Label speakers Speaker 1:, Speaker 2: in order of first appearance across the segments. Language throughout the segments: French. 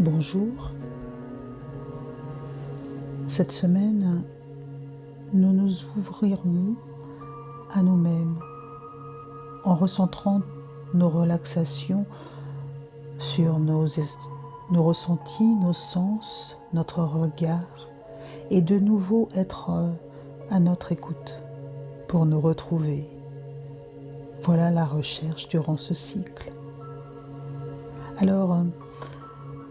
Speaker 1: Bonjour. Cette semaine, nous nous ouvrirons à nous-mêmes en recentrant nos relaxations sur nos ressentis, nos sens, notre regard et de nouveau être à notre écoute pour nous retrouver. Voilà la recherche durant ce cycle. Alors,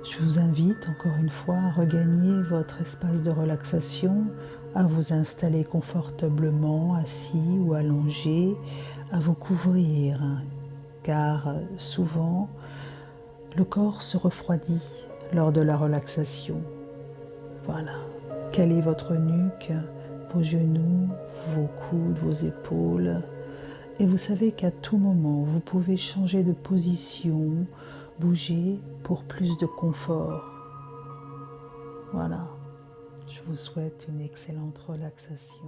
Speaker 1: je vous invite encore une fois à regagner votre espace de relaxation, à vous installer confortablement, assis ou allongé, à vous couvrir, car souvent le corps se refroidit lors de la relaxation. Voilà, calez votre nuque, vos genoux, vos coudes, vos épaules, et vous savez qu'à tout moment, vous pouvez changer de position, bouger pour plus de confort. Voilà, je vous souhaite une excellente relaxation.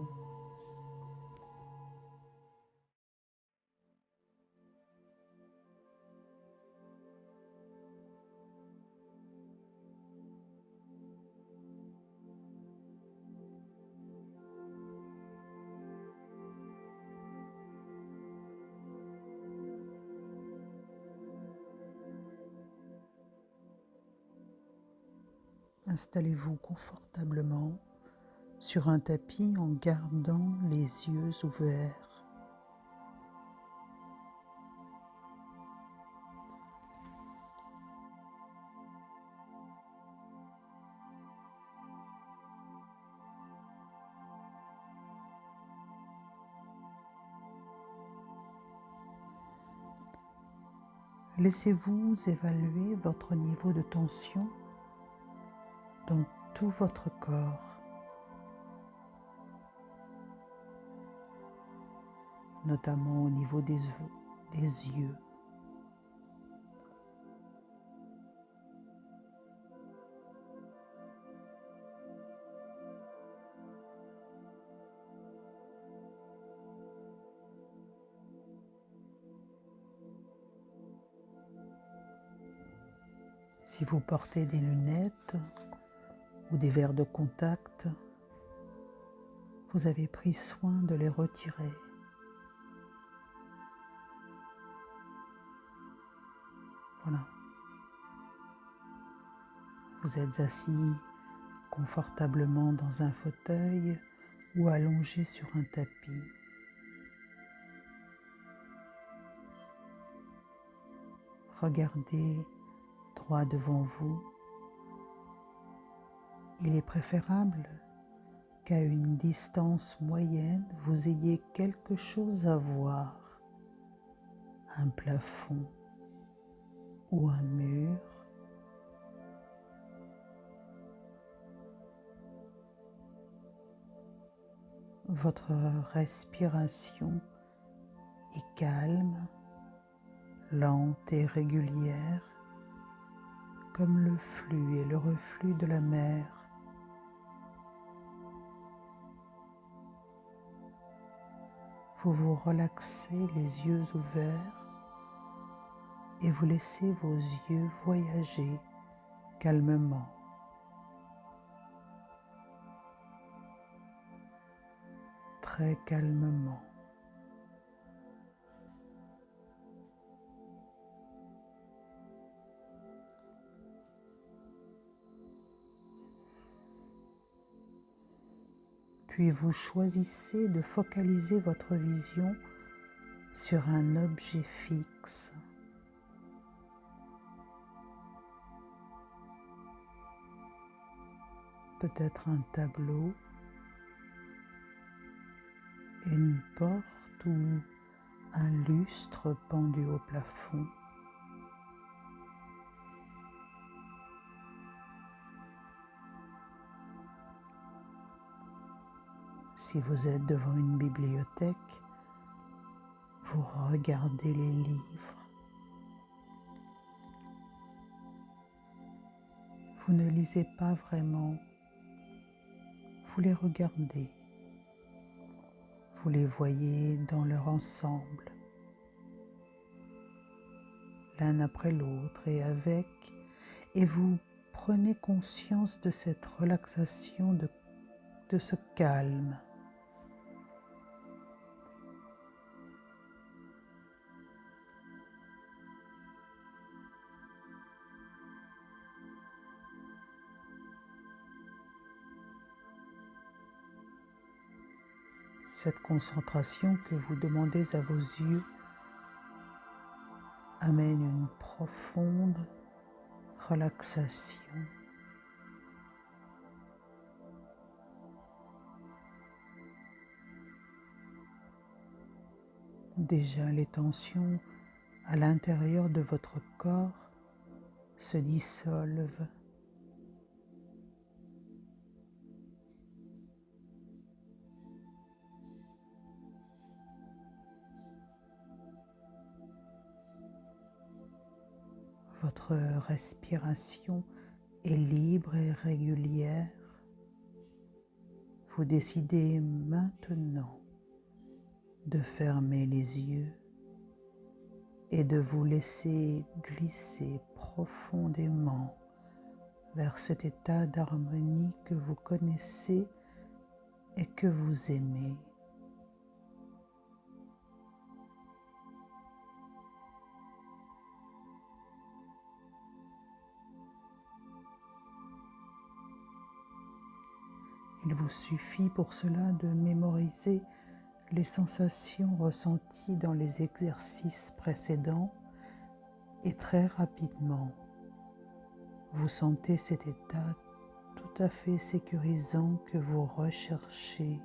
Speaker 1: Installez-vous confortablement sur un tapis en gardant les yeux ouverts. Laissez-vous évaluer votre niveau de tension dans tout votre corps, notamment au niveau des yeux. Si vous portez des lunettes ou des verres de contact, vous avez pris soin de les retirer. Voilà. Vous êtes assis confortablement dans un fauteuil ou allongé sur un tapis. Regardez droit devant vous. Il est préférable qu'à une distance moyenne, vous ayez quelque chose à voir, un plafond ou un mur. Votre respiration est calme, lente et régulière, comme le flux et le reflux de la mer. Vous vous relaxez les yeux ouverts et vous laissez vos yeux voyager calmement. Très calmement. Puis vous choisissez de focaliser votre vision sur un objet fixe. Peut-être un tableau, une porte ou un lustre pendu au plafond. Si vous êtes devant une bibliothèque, vous regardez les livres. Vous ne lisez pas vraiment, vous les regardez. Vous les voyez dans leur ensemble, l'un après l'autre et vous prenez conscience de cette relaxation, de ce calme. Cette concentration que vous demandez à vos yeux amène une profonde relaxation. Déjà, les tensions à l'intérieur de votre corps se dissolvent. Votre respiration est libre et régulière. Vous décidez maintenant de fermer les yeux et de vous laisser glisser profondément vers cet état d'harmonie que vous connaissez et que vous aimez. Il vous suffit pour cela de mémoriser les sensations ressenties dans les exercices précédents et très rapidement, vous sentez cet état tout à fait sécurisant que vous recherchez.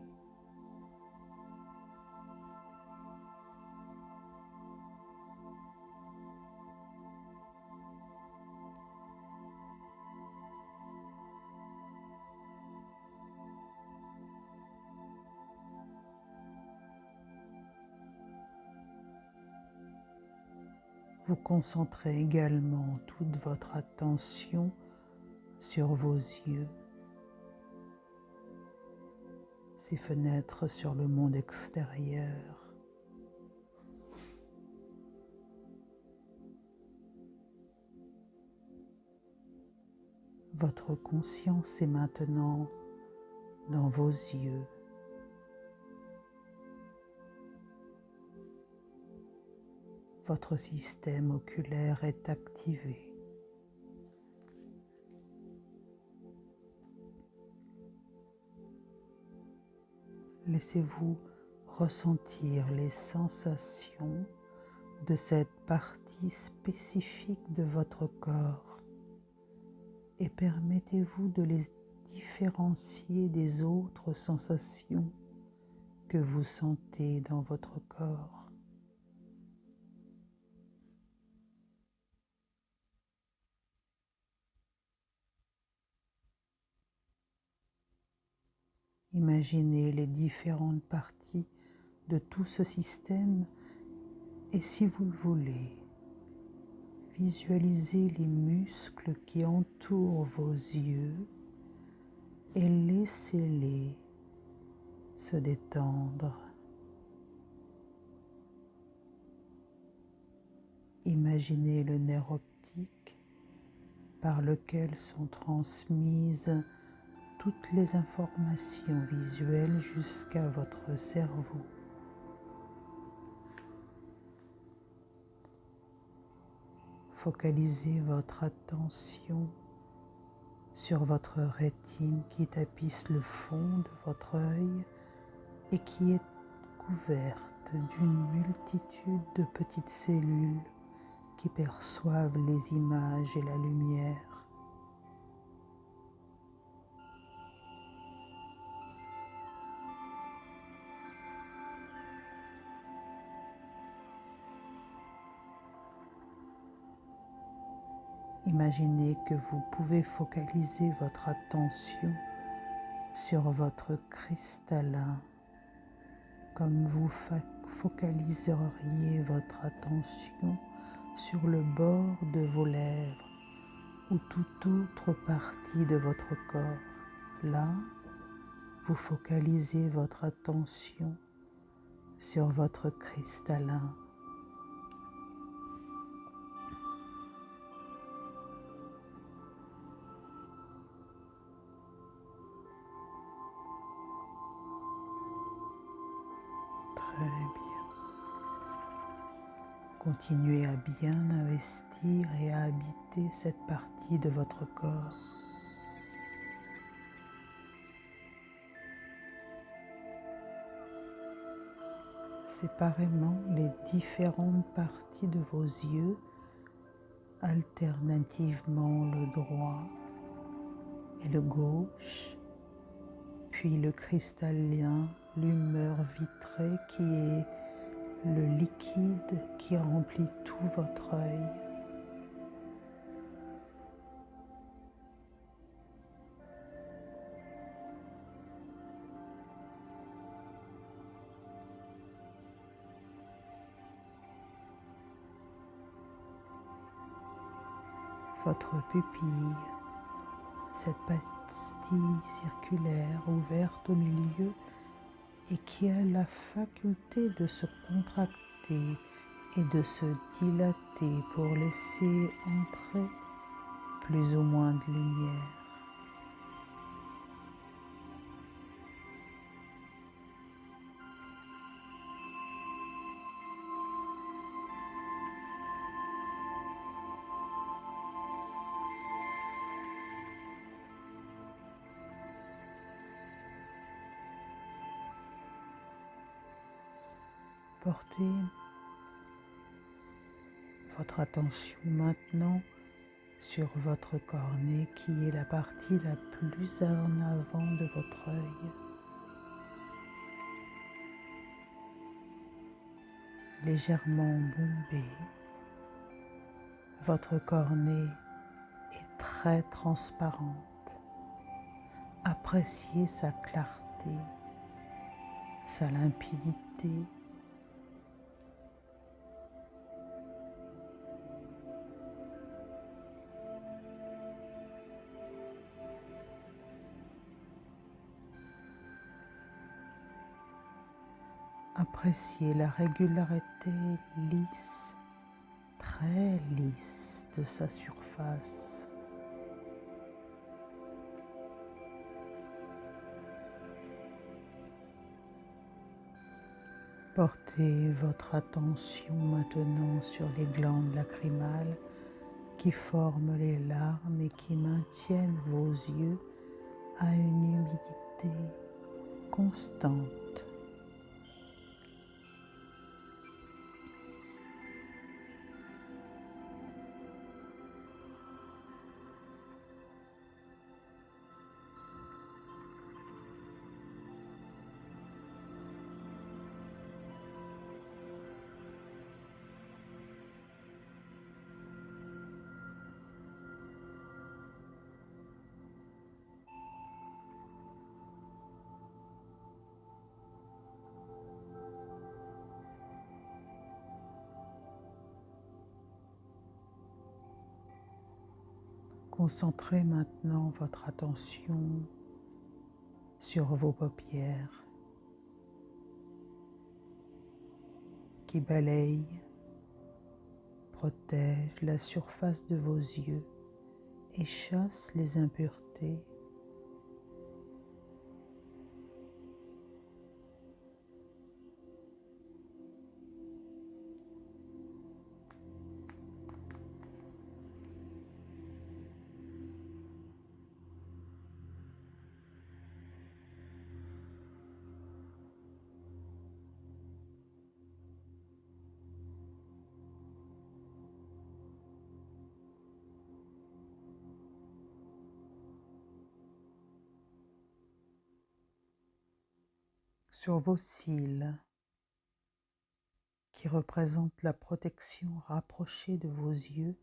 Speaker 1: Vous concentrez également toute votre attention sur vos yeux, ces fenêtres sur le monde extérieur. Votre conscience est maintenant dans vos yeux. Votre système oculaire est activé. Laissez-vous ressentir les sensations de cette partie spécifique de votre corps et permettez-vous de les différencier des autres sensations que vous sentez dans votre corps. Imaginez les différentes parties de tout ce système et si vous le voulez, visualisez les muscles qui entourent vos yeux et laissez-les se détendre. Imaginez le nerf optique par lequel sont transmises toutes les informations visuelles jusqu'à votre cerveau. Focalisez votre attention sur votre rétine qui tapisse le fond de votre œil et qui est couverte d'une multitude de petites cellules qui perçoivent les images et la lumière. Imaginez que vous pouvez focaliser votre attention sur votre cristallin, comme vous focaliseriez votre attention sur le bord de vos lèvres ou toute autre partie de votre corps. Là, vous focalisez votre attention sur votre cristallin. bien. Continuez à bien investir et à habiter cette partie de votre corps. Séparément les différentes parties de vos yeux, alternativement le droit et le gauche, puis le cristallin, l'humeur vitrée qui est le liquide qui remplit tout votre œil. Votre pupille, cette pastille circulaire ouverte au milieu et qui a la faculté de se contracter et de se dilater pour laisser entrer plus ou moins de lumière. Portez votre attention maintenant sur votre cornée qui est la partie la plus en avant de votre œil. Légèrement bombée, votre cornée est très transparente. Appréciez sa clarté, sa limpidité. Appréciez la régularité lisse, très lisse de sa surface. Portez votre attention maintenant sur les glandes lacrymales qui forment les larmes et qui maintiennent vos yeux à une humidité constante. Concentrez maintenant votre attention sur vos paupières qui balayent, protègent la surface de vos yeux et chassent les impuretés. Sur vos cils, qui représentent la protection rapprochée de vos yeux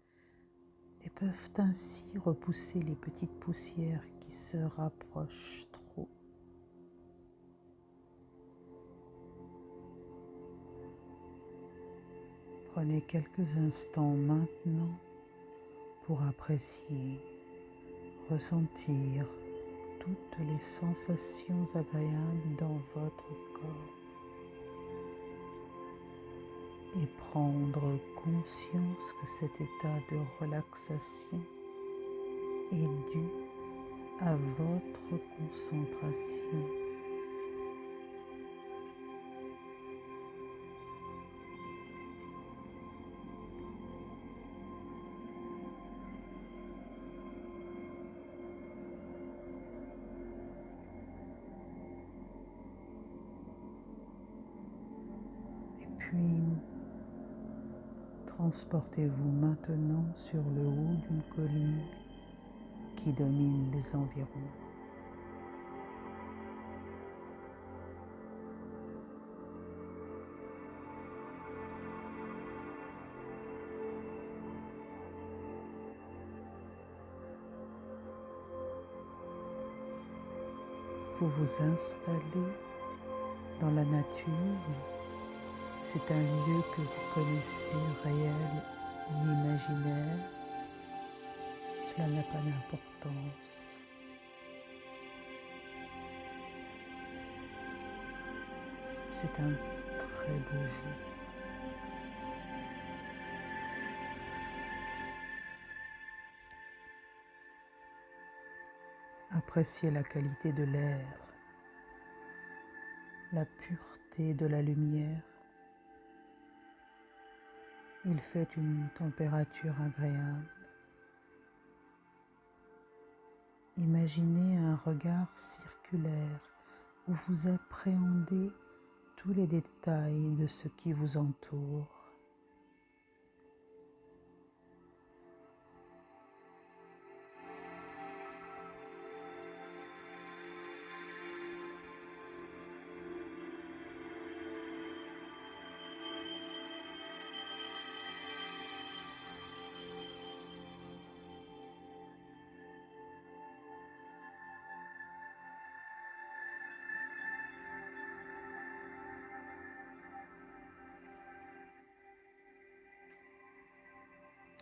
Speaker 1: et peuvent ainsi repousser les petites poussières qui se rapprochent trop. Prenez quelques instants maintenant pour apprécier, ressentir toutes les sensations agréables dans votre corps et prendre conscience que cet état de relaxation est dû à votre concentration. Puis, transportez-vous maintenant sur le haut d'une colline qui domine les environs. Vous vous installez dans la nature. C'est un lieu que vous connaissez, réel ou imaginaire. Cela n'a pas d'importance. C'est un très beau jour. Appréciez la qualité de l'air, la pureté de la lumière. Il fait une température agréable. Imaginez un regard circulaire où vous appréhendez tous les détails de ce qui vous entoure.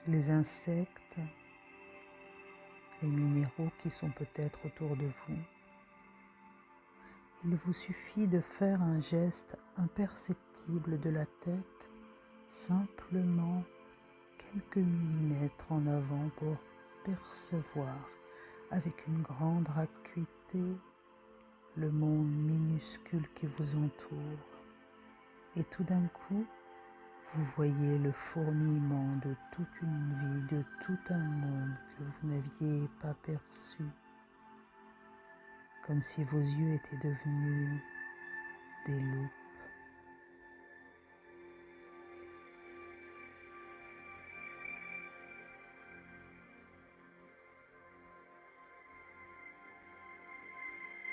Speaker 1: Les insectes, les minéraux qui sont peut-être autour de vous. Il vous suffit de faire un geste imperceptible de la tête, simplement quelques millimètres en avant pour percevoir avec une grande acuité le monde minuscule qui vous entoure. Et tout d'un coup, vous voyez le fourmillement de toute une vie, de tout un monde que vous n'aviez pas perçu, comme si vos yeux étaient devenus des loupes.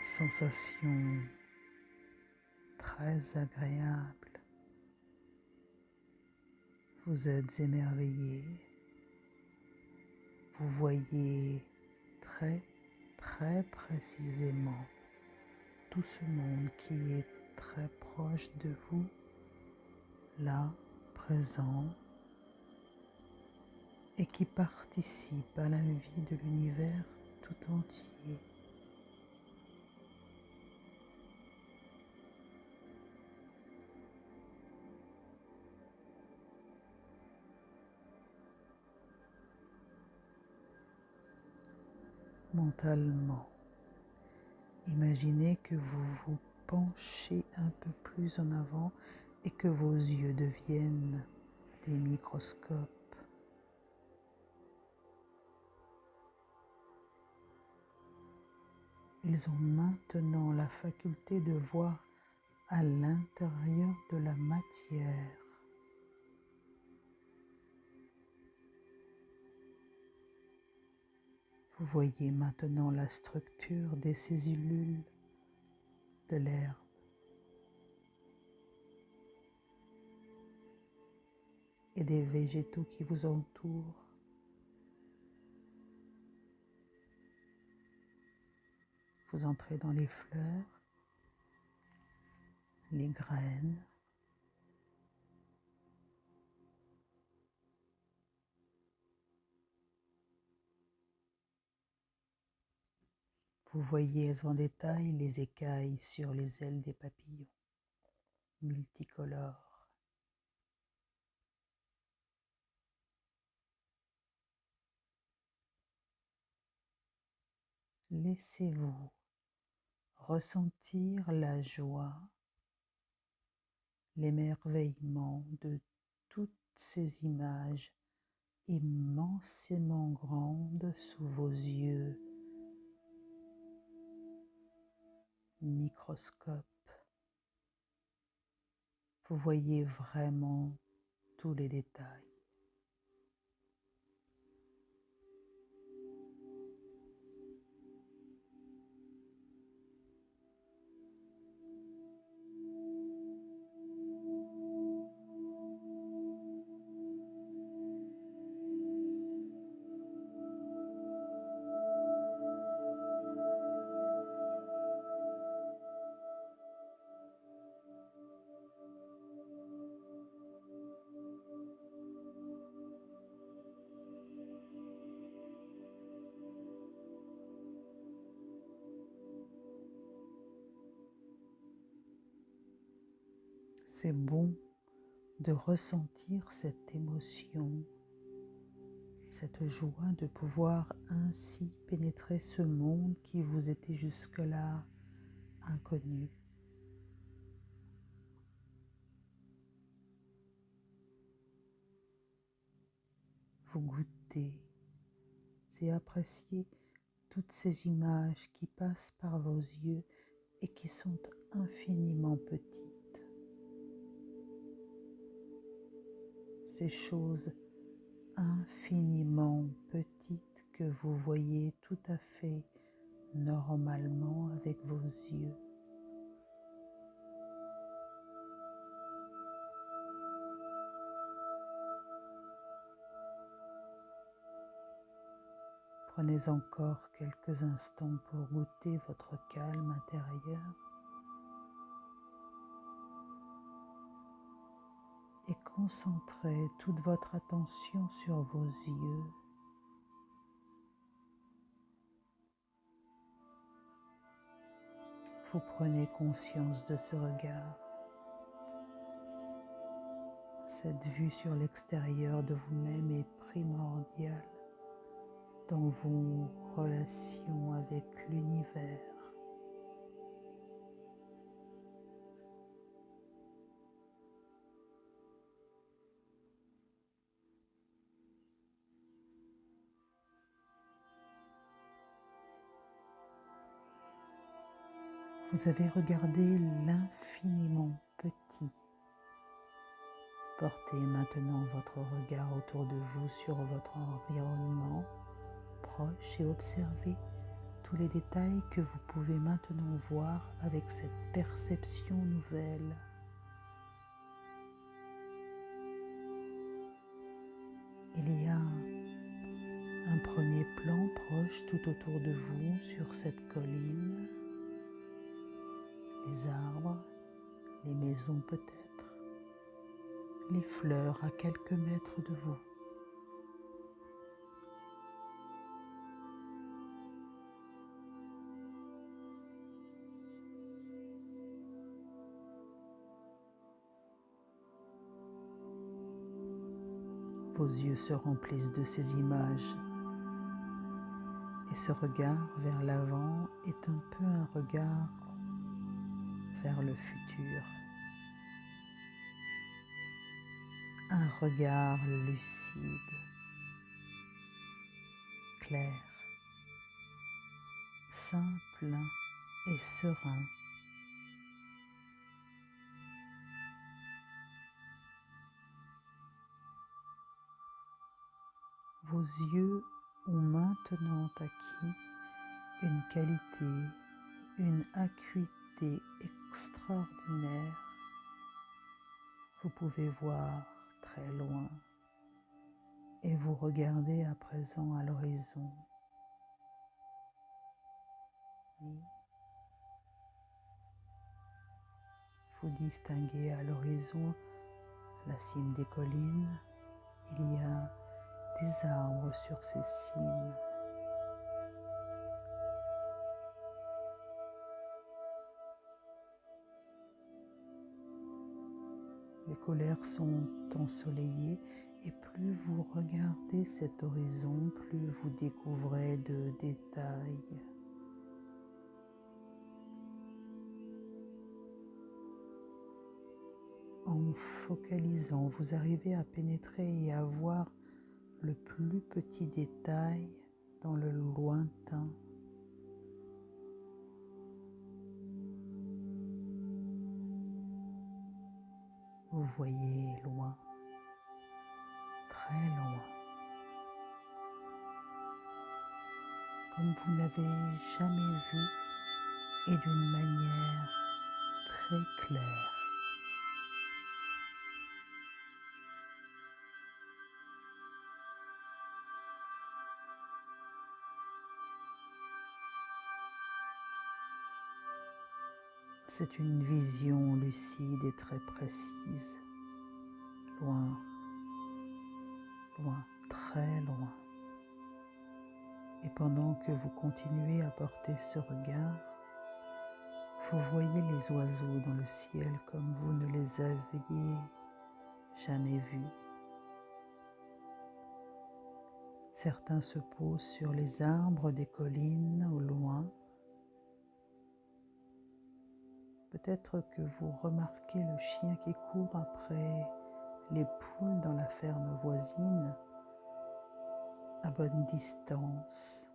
Speaker 1: Sensation très agréable. Vous êtes émerveillé. Vous voyez très précisément tout ce monde qui est très proche de vous, là, présent, et qui participe à la vie de l'univers tout entier. Mentalement, imaginez que vous vous penchez un peu plus en avant et que vos yeux deviennent des microscopes. Ils ont maintenant la faculté de voir à l'intérieur de la matière. Vous voyez maintenant la structure des cellules de l'herbe. Et des végétaux qui vous entourent. Vous entrez dans les fleurs, les graines, vous voyez en détail les écailles sur les ailes des papillons, multicolores. Laissez-vous ressentir la joie, l'émerveillement de toutes ces images immensément grandes sous vos yeux, microscope. Vous voyez vraiment tous les détails. C'est bon de ressentir cette émotion, cette joie de pouvoir ainsi pénétrer ce monde qui vous était jusque-là inconnu. Vous goûtez et appréciez toutes ces images qui passent par vos yeux et qui sont infiniment petites. Ces choses infiniment petites que vous voyez tout à fait normalement avec vos yeux. Prenez encore quelques instants pour goûter votre calme intérieur et concentrez toute votre attention sur vos yeux. Vous prenez conscience de ce regard, cette vue sur l'extérieur de vous-même est primordiale dans vos relations avec l'univers. Vous avez regardé l'infiniment petit. Portez maintenant votre regard autour de vous sur votre environnement proche et observez tous les détails que vous pouvez maintenant voir avec cette perception nouvelle. Il y a un premier plan proche tout autour de vous sur cette colline, les arbres, les maisons peut-être, les fleurs à quelques mètres de vous. Vos yeux se remplissent de ces images et ce regard vers l'avant est un peu un regard vers le futur. Un regard lucide, clair, simple et serein. Vos yeux ont maintenant acquis une qualité, une acuité extraordinaire. Vous pouvez voir très loin et vous regardez à présent à l'horizon. Oui. Vous distinguez à l'horizon la cime des collines. Il y a des arbres sur ces cimes. Les couleurs sont ensoleillées et plus vous regardez cet horizon, plus vous découvrez de détails. En focalisant, vous arrivez à pénétrer et à voir le plus petit détail dans le lointain. Vous voyez loin, très loin, comme vous n'avez jamais vu et d'une manière très claire. C'est une vision lucide et très précise, loin, loin, très loin. Et pendant que vous continuez à porter ce regard, vous voyez les oiseaux dans le ciel comme vous ne les aviez jamais vus. Certains se posent sur les arbres des collines au loin. Peut-être que vous remarquez le chien qui court après les poules dans la ferme voisine, à bonne distance,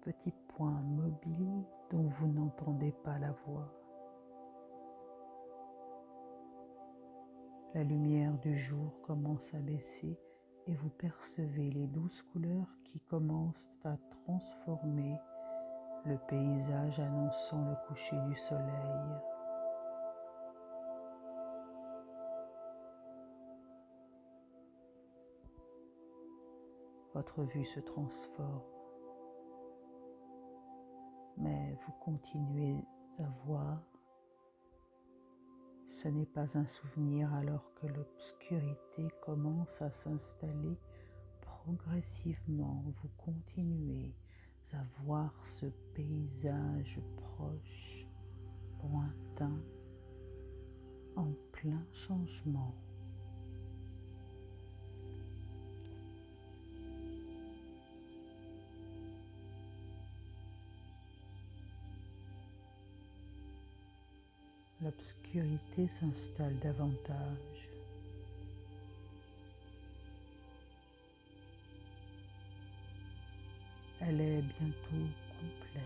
Speaker 1: petit point mobile dont vous n'entendez pas la voix. La lumière du jour commence à baisser et vous percevez les douces couleurs qui commencent à transformer le paysage annonçant le coucher du soleil. Votre vue se transforme, mais vous continuez à voir. Ce n'est pas un souvenir alors que l'obscurité commence à s'installer progressivement. Vous continuez à voir ce paysage proche, lointain, en plein changement. L'obscurité s'installe davantage. Elle est bientôt complète.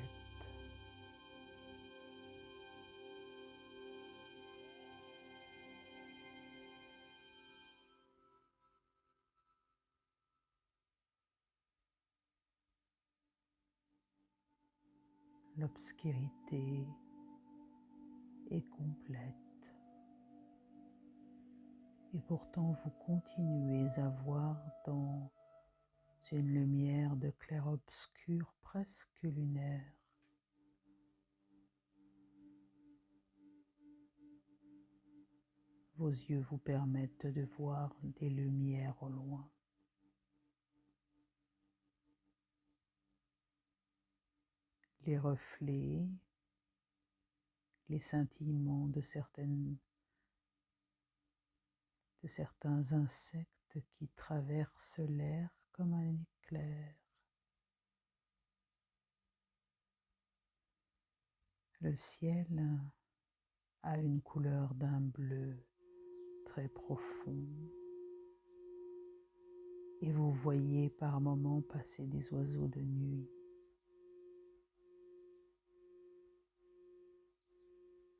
Speaker 1: L'obscurité est complète. Et pourtant vous continuez à voir dans une lumière de clair-obscur presque lunaire. Vos yeux vous permettent de voir des lumières au loin. Les reflets, les scintillements de certains insectes qui traversent l'air comme un éclair. Le ciel a une couleur d'un bleu très profond et vous voyez par moments passer des oiseaux de nuit.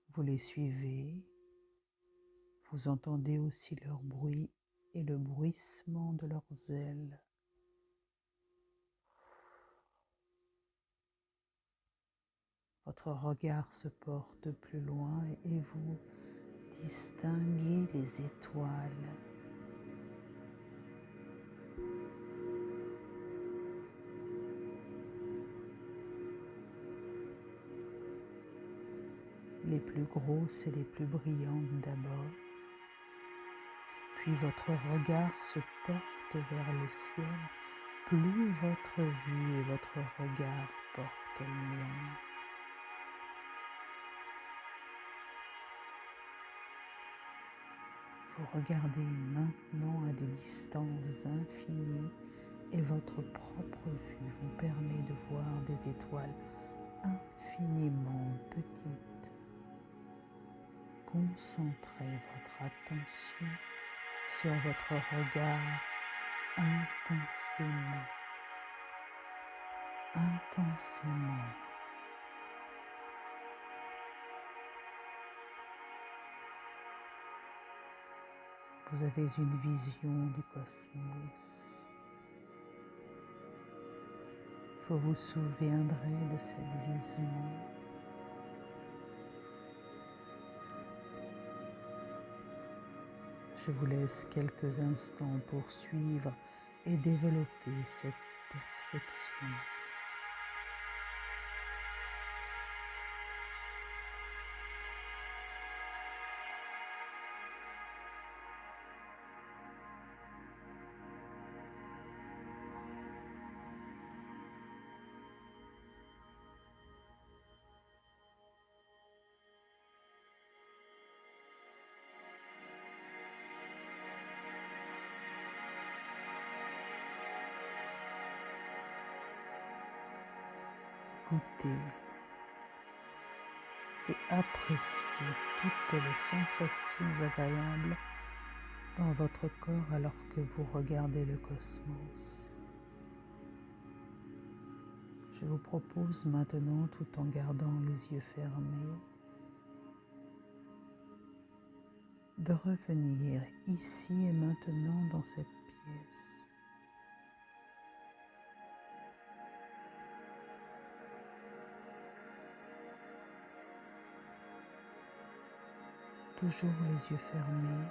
Speaker 1: Vous les suivez, vous entendez aussi leur bruit et le bruissement de leurs ailes. Votre regard se porte plus loin et vous distinguez les étoiles. Les plus grosses et les plus brillantes d'abord. Puis votre regard se porte vers le ciel, plus votre vue et votre regard portent loin. Vous regardez maintenant à des distances infinies et votre propre vue vous permet de voir des étoiles infiniment petites. Concentrez votre attention sur votre regard intensément, intensément. vous avez une vision du cosmos. Vous vous souviendrez de cette vision. Je vous laisse quelques instants pour suivre et développer cette perception. Goûtez et appréciez toutes les sensations agréables dans votre corps alors que vous regardez le cosmos. Je vous propose maintenant, tout en gardant les yeux fermés, de revenir ici et maintenant dans cette pièce. Toujours les yeux fermés,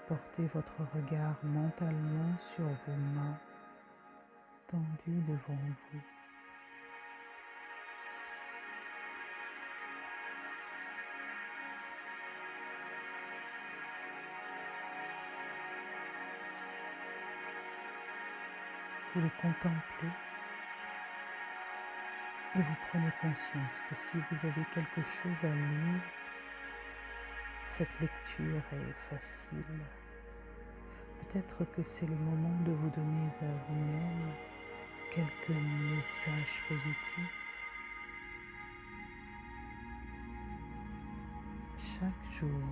Speaker 1: portez votre regard mentalement sur vos mains tendues devant vous. Vous les contemplez et vous prenez conscience que si vous avez quelque chose à lire, cette lecture est facile. Peut-être que c'est le moment de vous donner à vous-même quelques messages positifs. Chaque jour,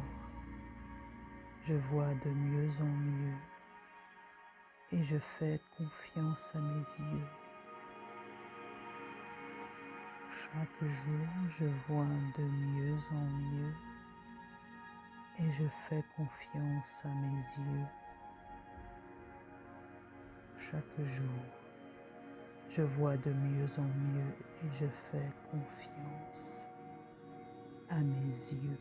Speaker 1: je vois de mieux en mieux et je fais confiance à mes yeux. Chaque jour, je vois de mieux en mieux et je fais confiance à mes yeux. Chaque jour, je vois de mieux en mieux et je fais confiance à mes yeux.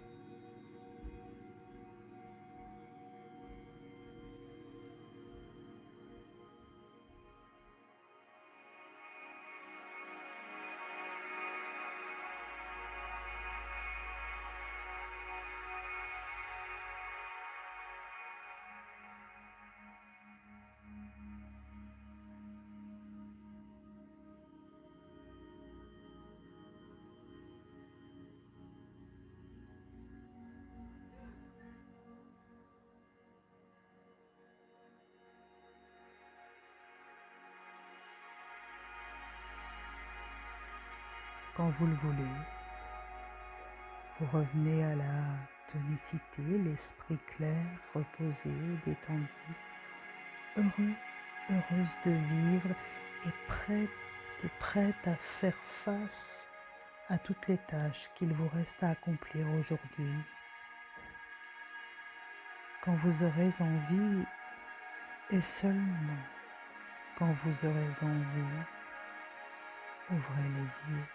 Speaker 1: Quand vous le voulez, vous revenez à la tonicité, l'esprit clair, reposé, détendu, heureux, heureuse de vivre et prête à faire face à toutes les tâches qu'il vous reste à accomplir aujourd'hui. Quand vous aurez envie, et seulement quand vous aurez envie, ouvrez les yeux.